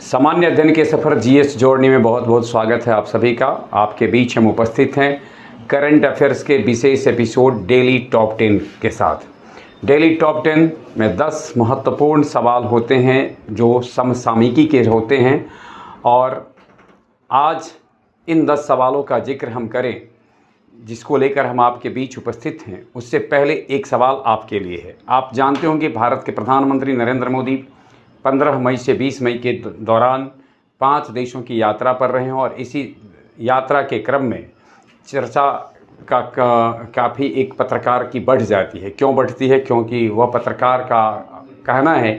सामान्य अध्ययन के सफ़र जीएस जोड़ने में बहुत बहुत स्वागत है आप सभी का। आपके बीच हम उपस्थित हैं करंट अफेयर्स के विशेष एपिसोड डेली टॉप 10 के साथ। डेली टॉप 10 में 10 महत्वपूर्ण सवाल होते हैं जो समसामयिकी के होते हैं, और आज इन 10 सवालों का जिक्र हम करें जिसको लेकर हम आपके बीच उपस्थित हैं। उससे पहले एक सवाल आपके लिए है। आप जानते होंगे भारत के प्रधानमंत्री नरेंद्र मोदी 15 मई से 20 मई के दौरान 5 देशों की यात्रा पर रहे हैं, और इसी यात्रा के क्रम में चर्चा का काफ़ी एक पत्रकार की बढ़ जाती है। क्यों बढ़ती है? क्योंकि वह पत्रकार का कहना है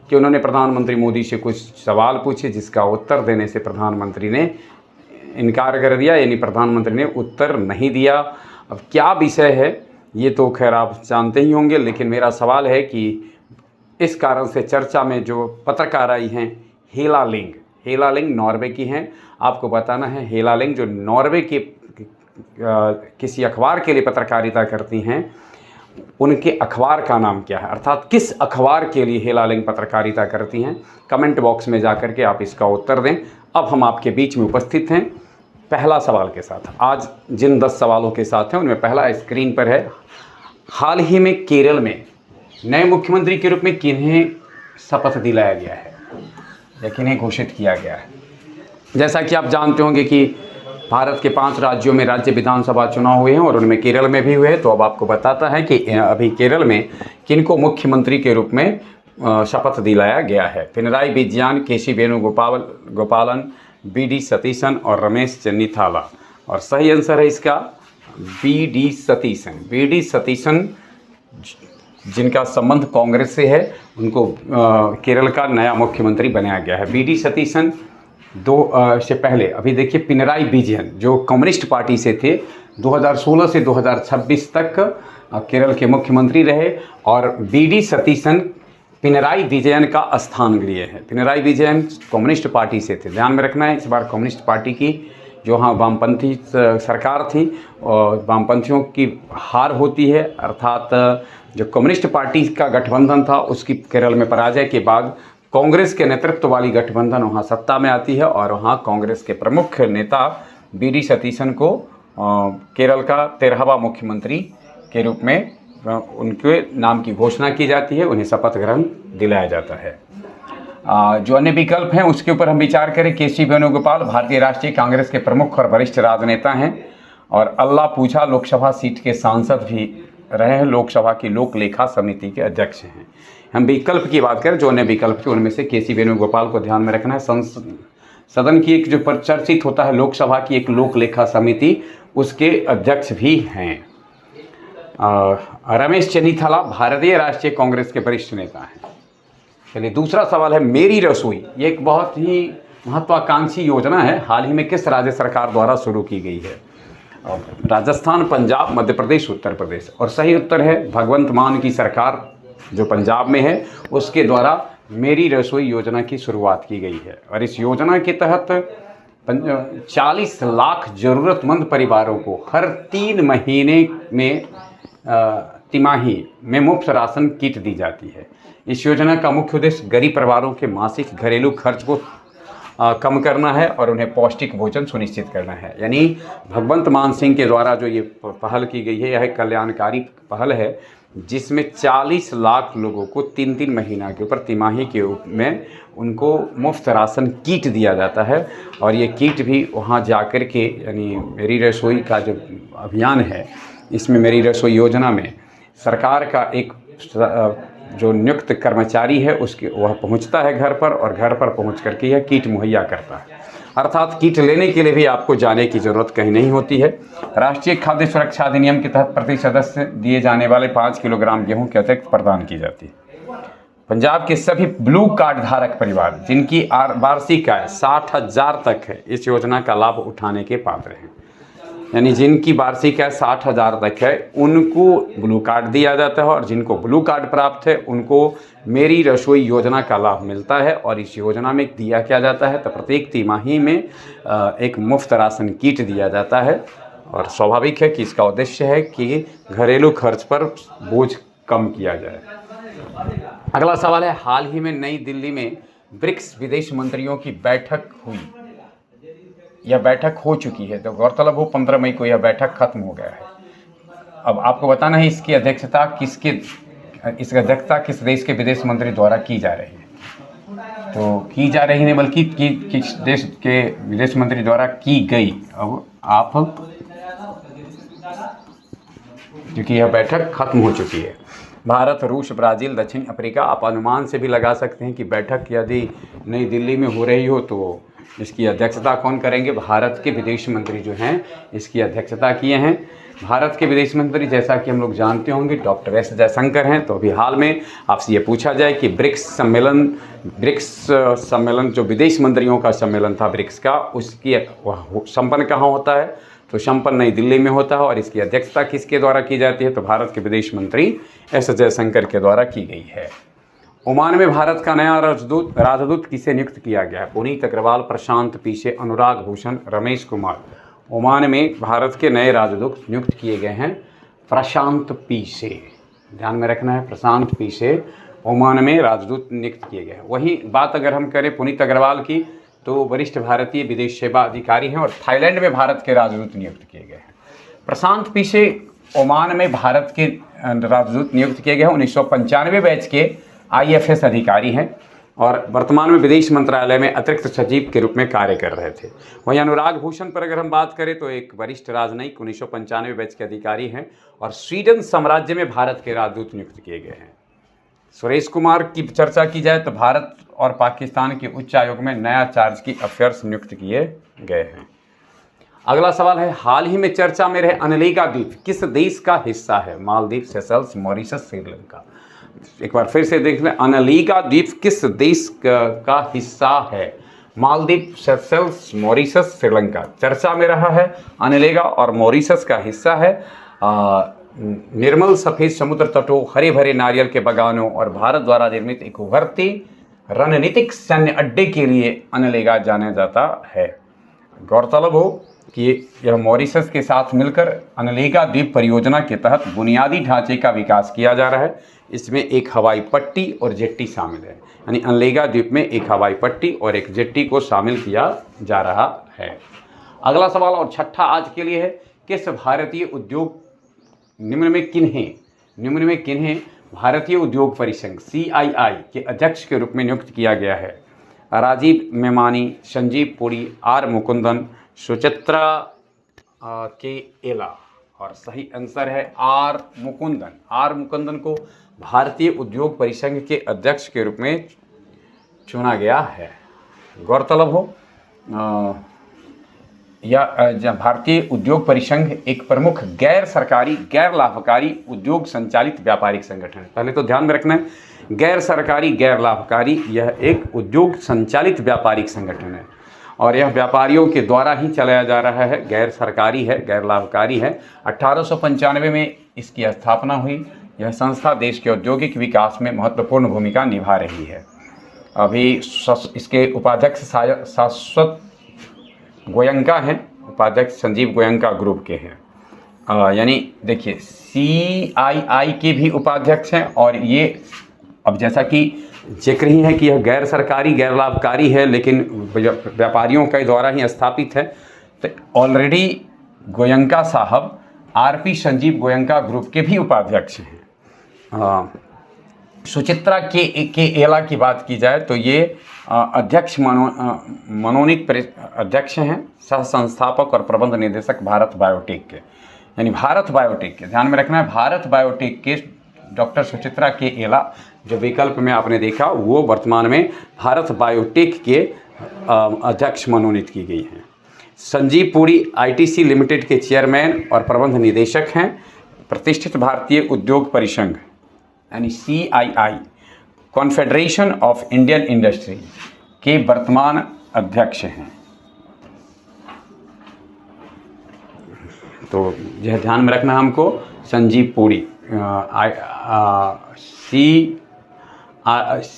कि उन्होंने प्रधानमंत्री मोदी से कुछ सवाल पूछे जिसका उत्तर देने से प्रधानमंत्री ने इनकार कर दिया, यानी प्रधानमंत्री ने उत्तर नहीं दिया। अब क्या विषय है ये तो खैर आप जानते ही होंगे, लेकिन मेरा सवाल है कि इस कारण से चर्चा में जो पत्रकार आई हैं हेला लिंग नॉर्वे की हैं। आपको बताना है हेला लिंग जो नॉर्वे के किसी अखबार के लिए पत्रकारिता करती हैं, उनके अखबार का नाम क्या है, अर्थात किस अखबार के लिए हेला लिंग पत्रकारिता करती हैं। कमेंट बॉक्स में जा कर के आप इसका उत्तर दें। अब हम आपके बीच में उपस्थित हैं पहला सवाल के साथ। आज जिन 10 सवालों के साथ हैं उनमें पहला स्क्रीन पर है। हाल ही में केरल में नए मुख्यमंत्री के रूप में किन्हें शपथ दिलाया गया है या किन्हें घोषित किया गया है? जैसा कि आप जानते होंगे कि भारत के 5 राज्यों में राज्य विधानसभा चुनाव हुए हैं और उनमें केरल में भी हुए हैं। तो अब आपको बताता है कि अभी केरल में किनको मुख्यमंत्री के रूप में शपथ दिलाया गया है। पिनराई विजयन, केसी वेणुगोपालन, बी.डी. सतीशन और रमेश चन्नीथाला। और सही आंसर है इसका बी.डी. सतीशन। बी.डी. सतीशन जिनका संबंध कांग्रेस से है, उनको केरल का नया मुख्यमंत्री बनाया गया है। बी.डी. सतीशन से पहले अभी देखिए पिनराई विजयन जो कम्युनिस्ट पार्टी से थे, 2016 से 2026 तक केरल के मुख्यमंत्री रहे, और बी.डी. सतीशन पिनराई विजयन का स्थान लिए हैं। पिनराई विजयन कम्युनिस्ट पार्टी से थे, ध्यान में रखना है। इस बार कम्युनिस्ट पार्टी की जो हाँ वामपंथी सरकार थी और वामपंथियों की हार होती है, अर्थात जो कम्युनिस्ट पार्टी का गठबंधन था उसकी केरल में पराजय के बाद कांग्रेस के नेतृत्व वाली गठबंधन वहाँ सत्ता में आती है, और वहाँ कांग्रेस के प्रमुख नेता बी.डी. सतीशन को केरल का 13वां मुख्यमंत्री के रूप में उनके नाम की घोषणा की जाती है, उन्हें शपथ ग्रहण दिलाया जाता है। जो अन्य विकल्प हैं उसके ऊपर हम विचार करें। केसी वेणुगोपाल भारतीय राष्ट्रीय कांग्रेस के प्रमुख और वरिष्ठ राजनेता हैं, और अल्लाह पूछा लोकसभा सीट के सांसद भी रहे हैं, लोकसभा की लोक लेखा समिति के अध्यक्ष हैं। हम विकल्प की बात करें, जो अन्य विकल्प थे उनमें से केसी वेणुगोपाल को ध्यान में रखना है। सदन की एक जो चर्चित होता है लोकसभा की एक लोक लेखा समिति, उसके अध्यक्ष भी हैं। रमेश चन्नीथाला भारतीय राष्ट्रीय कांग्रेस के वरिष्ठ नेता हैं। चलिए दूसरा सवाल है मेरी रसोई। ये एक बहुत ही महत्वाकांक्षी योजना है, हाल ही में किस राज्य सरकार द्वारा शुरू की गई है? राजस्थान, पंजाब, मध्य प्रदेश, उत्तर प्रदेश। और सही उत्तर है भगवंत मान की सरकार जो पंजाब में है उसके द्वारा मेरी रसोई योजना की शुरुआत की गई है। और इस योजना के तहत 40 लाख ज़रूरतमंद परिवारों को हर 3 महीने में तिमाही में मुफ्त राशन किट दी जाती है। इस योजना का मुख्य उद्देश्य गरीब परिवारों के मासिक घरेलू खर्च को कम करना है और उन्हें पौष्टिक भोजन सुनिश्चित करना है। यानी भगवंत मान सिंह के द्वारा जो ये पहल की गई है, यह एक कल्याणकारी पहल है जिसमें 40 लाख लोगों को 3-3 महीना के ऊपर तिमाही के रूप में उनको मुफ्त राशन किट दिया जाता है। और ये किट भी वहाँ जाकर के, यानी मेरी रसोई का जो अभियान है, इसमें मेरी रसोई योजना में सरकार का एक जो नियुक्त कर्मचारी है उसके वह पहुंचता है घर पर, और घर पर पहुंच करके यह किट मुहैया करता है। अर्थात किट लेने के लिए भी आपको जाने की ज़रूरत कहीं नहीं होती है। राष्ट्रीय खाद्य सुरक्षा अधिनियम के तहत प्रति सदस्य दिए जाने वाले 5 किलोग्राम गेहूं के अतिरिक्त प्रदान की जाती है। पंजाब के सभी ब्लू कार्ड धारक परिवार जिनकी वार्षिक आय 60,000 तक है, इस योजना का लाभ उठाने के पात्र हैं। यानी जिनकी वार्षिक आय 60,000 तक है उनको ब्लू कार्ड दिया जाता है, और जिनको ब्लू कार्ड प्राप्त है उनको मेरी रसोई योजना का लाभ मिलता है। और इस योजना में दिया क्या जाता है, तो प्रत्येक तिमाही में एक मुफ्त राशन किट दिया जाता है। और स्वाभाविक है कि इसका उद्देश्य है कि घरेलू खर्च पर बोझ कम किया जाए। अगला सवाल है हाल ही में नई दिल्ली में ब्रिक्स विदेश मंत्रियों की बैठक हुई, यह बैठक हो चुकी है। तो गौरतलब हो 15 मई को यह बैठक खत्म हो गया है। अब आपको बताना है इसकी अध्यक्षता किस देश के विदेश मंत्री द्वारा की जा रही है। तो की जा रही है बल्कि किस देश के विदेश मंत्री द्वारा की गई। अब आप, क्योंकि यह बैठक खत्म हो चुकी है, भारत, रूस, ब्राज़ील, दक्षिण अफ्रीका, आप अनुमान से भी लगा सकते हैं कि बैठक यदि नई दिल्ली में हो रही हो तो इसकी अध्यक्षता कौन करेंगे। भारत के विदेश मंत्री जो हैं इसकी अध्यक्षता किए हैं। भारत के विदेश मंत्री जैसा कि हम लोग जानते होंगे डॉक्टर एस जयशंकर हैं। तो अभी हाल में आपसे ये पूछा जाए कि ब्रिक्स सम्मेलन जो विदेश मंत्रियों का सम्मेलन था ब्रिक्स का, उसकी संपन्न कहाँ होता है, तो संपन्न नई दिल्ली में होता है। और इसकी अध्यक्षता किसके द्वारा की जाती है, तो भारत के विदेश मंत्री एस जयशंकर के द्वारा की गई है। ओमान में भारत का नया राजदूत किसे नियुक्त किया गया है। पुनीत अग्रवाल, प्रशांत पीसे, अनुराग भूषण, रमेश कुमार। ओमान में भारत के नए राजदूत नियुक्त किए गए हैं प्रशांत पीसे, ध्यान में रखना है, प्रशांत पीसे ओमान में राजदूत नियुक्त किए गए हैं। वहीं बात अगर हम करें पुनीत अग्रवाल की, तो वरिष्ठ भारतीय विदेश सेवा अधिकारी हैं और थाईलैंड में भारत के राजदूत नियुक्त किए गए हैं। प्रशांत पीसे ओमान में भारत के राजदूत नियुक्त किए गए हैं। 1995 बैच के IFS अधिकारी हैं और वर्तमान में विदेश मंत्रालय में अतिरिक्त सचिव के रूप में कार्य कर रहे थे। वहीं अनुराग भूषण पर अगर हम बात करें तो एक वरिष्ठ राजनयिक 1995 बैच के अधिकारी हैं और स्वीडन साम्राज्य में भारत के राजदूत नियुक्त किए गए हैं। सुरेश कुमार की चर्चा की जाए तो भारत और पाकिस्तान के उच्च आयोग में नया चार्ज की अफेयर्स नियुक्त किए गए हैं। अगला सवाल है, हाल ही में चर्चा में रहे अनलेगा द्वीप किस देश का हिस्सा है। Maldives, Seychelles, Mauritius, Sri Lanka. एक बार फिर से देख लें, अनलेगा द्वीप किस देश का हिस्सा है। Maldives, Seychelles, Mauritius, Sri Lanka. चर्चा में रहा है अनलेगा और मॉरिशस का हिस्सा है। निर्मल सफ़ेद समुद्र तटों, हरे भरे नारियल के बागानों और भारत द्वारा निर्मित एक उभरती रणनीतिक सैन्य अड्डे के लिए अनलेगा जाना जाता है। गौरतलब हो कि यह मॉरिशस के साथ मिलकर अनलेगा द्वीप परियोजना के तहत बुनियादी ढांचे का विकास किया जा रहा है। इसमें एक हवाई पट्टी और जेट्टी शामिल है, यानी अनलेगा द्वीप में एक हवाई पट्टी और एक जेट्टी को शामिल किया जा रहा है। अगला सवाल और छठा आज के लिए है, किस भारतीय उद्योग निम्न में किन्हें भारतीय उद्योग परिसंघ CII के अध्यक्ष के रूप में नियुक्त किया गया है। राजीव मेमानी, संजीव पुरी, R मुकुंदन, सुचित्रा के एला। और सही आंसर है R मुकुंदन को भारतीय उद्योग परिसंघ के अध्यक्ष के रूप में चुना गया है। गौरतलब हो भारतीय उद्योग परिसंघ एक प्रमुख गैर सरकारी गैर लाभकारी उद्योग संचालित व्यापारिक संगठन है। पहले तो ध्यान में रखना है, गैर सरकारी गैर लाभकारी यह एक उद्योग संचालित व्यापारिक संगठन है और यह व्यापारियों के द्वारा ही चलाया जा रहा है, गैर सरकारी है, गैर लाभकारी है। 1895 में इसकी स्थापना हुई। यह संस्था देश के औद्योगिक विकास में महत्वपूर्ण भूमिका निभा रही है। अभी इसके उपाध्यक्ष शाश्वत गोयंका हैं, उपाध्यक्ष संजीव गोयंका ग्रुप के हैं। यानी देखिए CII के भी उपाध्यक्ष हैं और ये अब जैसा कि जिक्र ही है कि यह गैर सरकारी गैर लाभकारी है लेकिन व्यापारियों के द्वारा ही स्थापित है। तो ऑलरेडी गोयंका साहब RP संजीव गोयंका ग्रुप के भी उपाध्यक्ष हैं। सुचित्रा के एला की बात की जाए तो ये अध्यक्ष मनोनीत अध्यक्ष हैं, सह संस्थापक और प्रबंध निदेशक भारत बायोटेक के, यानी भारत बायोटेक के, ध्यान में रखना है, भारत बायोटेक के डॉक्टर सुचित्रा के एला जो विकल्प में आपने देखा वो वर्तमान में भारत बायोटेक के अध्यक्ष मनोनीत की गई हैं। संजीव पुरी ITC लिमिटेड के चेयरमैन और प्रबंध निदेशक हैं। प्रतिष्ठित भारतीय उद्योग परिसंघ यानी CII confederation of Indian industry के वर्तमान अध्यक्ष हैं। तो यह ध्यान में रखना हमको, संजीव पुरी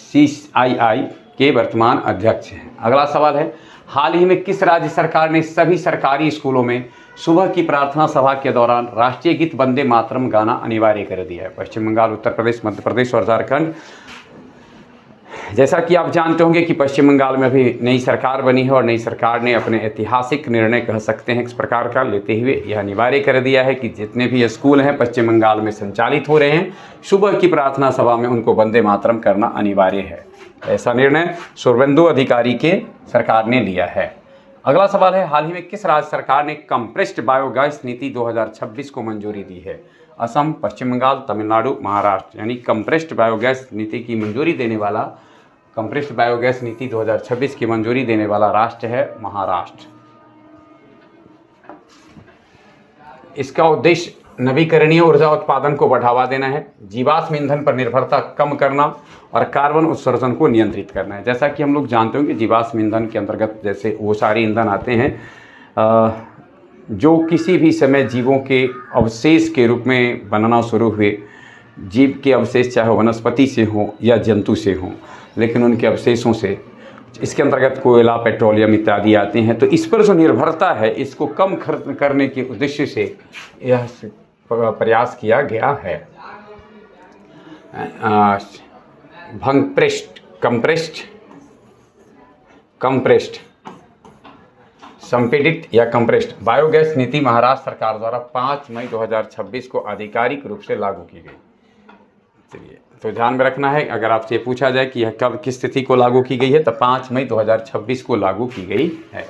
CII के वर्तमान अध्यक्ष हैं। अगला सवाल है, हाल ही में किस राज्य सरकार ने सभी सरकारी स्कूलों में सुबह की प्रार्थना सभा के दौरान राष्ट्रीय गीत वंदे मातरम गाना अनिवार्य कर दिया है। पश्चिम बंगाल, उत्तर प्रदेश, मध्य प्रदेश और झारखंड। जैसा कि आप जानते होंगे कि पश्चिम बंगाल में अभी नई सरकार बनी है और नई सरकार ने अपने ऐतिहासिक निर्णय कह सकते हैं इस प्रकार का लेते हुए यह अनिवार्य कर दिया है कि जितने भी स्कूल हैं पश्चिम बंगाल में संचालित हो रहे हैं, सुबह की प्रार्थना सभा में उनको वंदे मातरम करना अनिवार्य है। ऐसा निर्णय शुभेंदु अधिकारी के सरकार ने लिया है। अगला सवाल है, हाल ही में किस राज्य सरकार ने कंप्रेस्ड बायोगैस नीति 2026 को मंजूरी दी है? असम, पश्चिम बंगाल, तमिलनाडु, महाराष्ट्र। यानी कंप्रेस्ड बायोगैस नीति की मंजूरी देने वाला, कंप्रेस्ड बायोगैस नीति 2026 की मंजूरी देने वाला राष्ट्र है महाराष्ट्र। इसका उद्देश्य नवीकरणीय ऊर्जा उत्पादन को बढ़ावा देना है, जीवाश्म ईंधन पर निर्भरता कम करना और कार्बन उत्सर्जन को नियंत्रित करना है। जैसा कि हम लोग जानते हैं कि जीवाश्म ईंधन के अंतर्गत जैसे वो सारे ईंधन आते हैं जो किसी भी समय जीवों के अवशेष के रूप में बनना शुरू हुए। जीव के अवशेष चाहे वनस्पति से हों या जंतु से हों, लेकिन उनके अवशेषों से इसके अंतर्गत कोयला, पेट्रोलियम इत्यादि आते हैं। तो इस पर जो निर्भरता है इसको कम करने के उद्देश्य से यह प्रयास किया गया है। कंप्रेस्ड संपीड़ित या कंप्रेस्ड बायोगैस नीति महाराष्ट्र सरकार द्वारा 5 मई 2026 को आधिकारिक रूप से लागू की गई। चलिए, तो ध्यान में रखना है, अगर आपसे पूछा जाए कि यह कब किस तिथि को लागू की गई है तो 5 मई 2026 को लागू की गई है।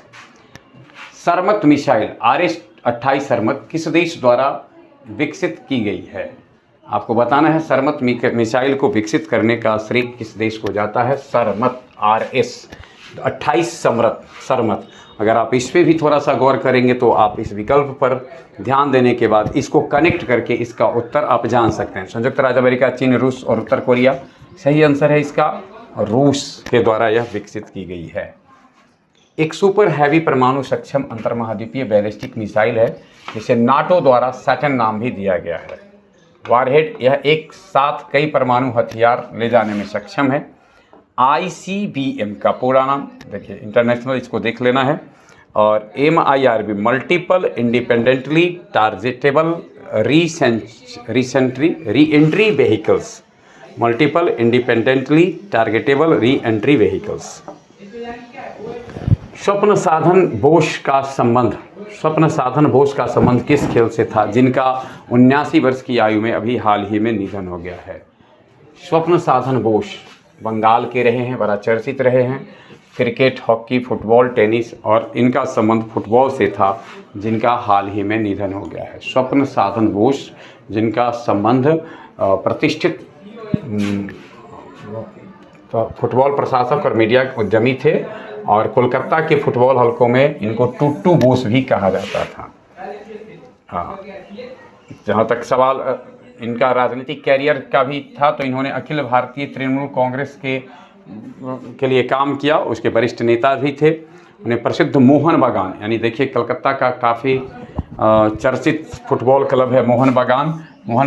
सरमत मिसाइल RS-28 सरमत किस देश द्वारा विकसित की गई है? आपको बताना है सरमत मिसाइल को विकसित करने का श्रेय किस देश को जाता है? सरमत RS-28 सरमत। अगर आप इस पर भी थोड़ा सा गौर करेंगे तो आप इस विकल्प पर ध्यान देने के बाद इसको कनेक्ट करके इसका उत्तर आप जान सकते हैं। संयुक्त राज्य अमेरिका, चीन, रूस और उत्तर कोरिया सही आंसर है इसका। रूस के द्वारा यह विकसित की गई है। एक सुपर हैवी परमाणु सक्षम अंतर्महाद्वीपीय बैलिस्टिक मिसाइल है जिसे नाटो द्वारा सैटर्न नाम भी दिया गया है। वारहेड, यह एक साथ कई परमाणु हथियार ले जाने में सक्षम है। ICBM का पूरा नाम देखिए, इंटरनेशनल इसको देख लेना है। और MIRV multiple independently targetable re-entry vehicles, multiple independently targetable re-entry vehicles. स्वप्न साधन बोस का संबंध किस खेल से था जिनका 79 वर्ष की आयु में अभी हाल ही में निधन हो गया है? स्वप्न साधन बोस बंगाल के रहे हैं, बड़ा चर्चित रहे हैं। क्रिकेट, हॉकी, फुटबॉल, टेनिस और इनका संबंध फुटबॉल से था जिनका हाल ही में निधन हो गया है। स्वप्न साधन बोस जिनका संबंध प्रतिष्ठित फुटबॉल प्रशासक और मीडिया उद्यमी थे और कोलकाता के फुटबॉल हलकों में इनको टूटू बोस भी कहा जाता था। हाँ, जहाँ तक सवाल इनका राजनीतिक कैरियर का भी था तो इन्होंने अखिल भारतीय तृणमूल कांग्रेस के लिए काम किया, उसके वरिष्ठ नेता भी थे। उन्हें प्रसिद्ध मोहन बागान, यानी देखिए कलकत्ता का काफ़ी चर्चित फुटबॉल क्लब है मोहन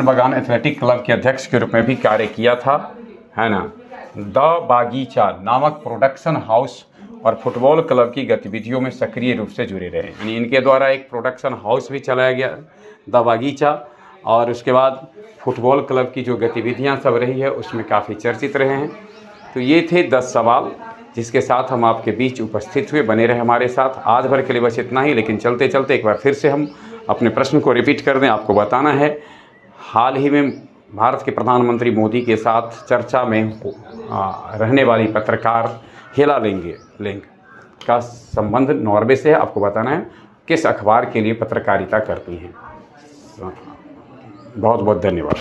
बागान एथलेटिक क्लब के अध्यक्ष के रूप में भी कार्य किया था, है ना। द बागीचा नामक प्रोडक्शन हाउस और फुटबॉल क्लब की गतिविधियों में सक्रिय रूप से जुड़े रहे, यानी इनके द्वारा एक प्रोडक्शन हाउस भी चलाया गया द बागीचा, और उसके बाद फुटबॉल क्लब की जो गतिविधियां सब रही है उसमें काफ़ी चर्चित रहे हैं। तो ये थे 10 सवाल जिसके साथ हम आपके बीच उपस्थित हुए। बने रहे हमारे साथ। आज भर के लिए बस इतना ही, लेकिन चलते चलते एक बार फिर से हम अपने प्रश्न को रिपीट कर दें। आपको बताना है, हाल ही में भारत के प्रधानमंत्री मोदी के साथ चर्चा में रहने वाली पत्रकार हेला लेंग का संबंध नॉर्वे से है। आपको बताना है किस अखबार के लिए पत्रकारिता करती हैं। बहुत बहुत धन्यवाद।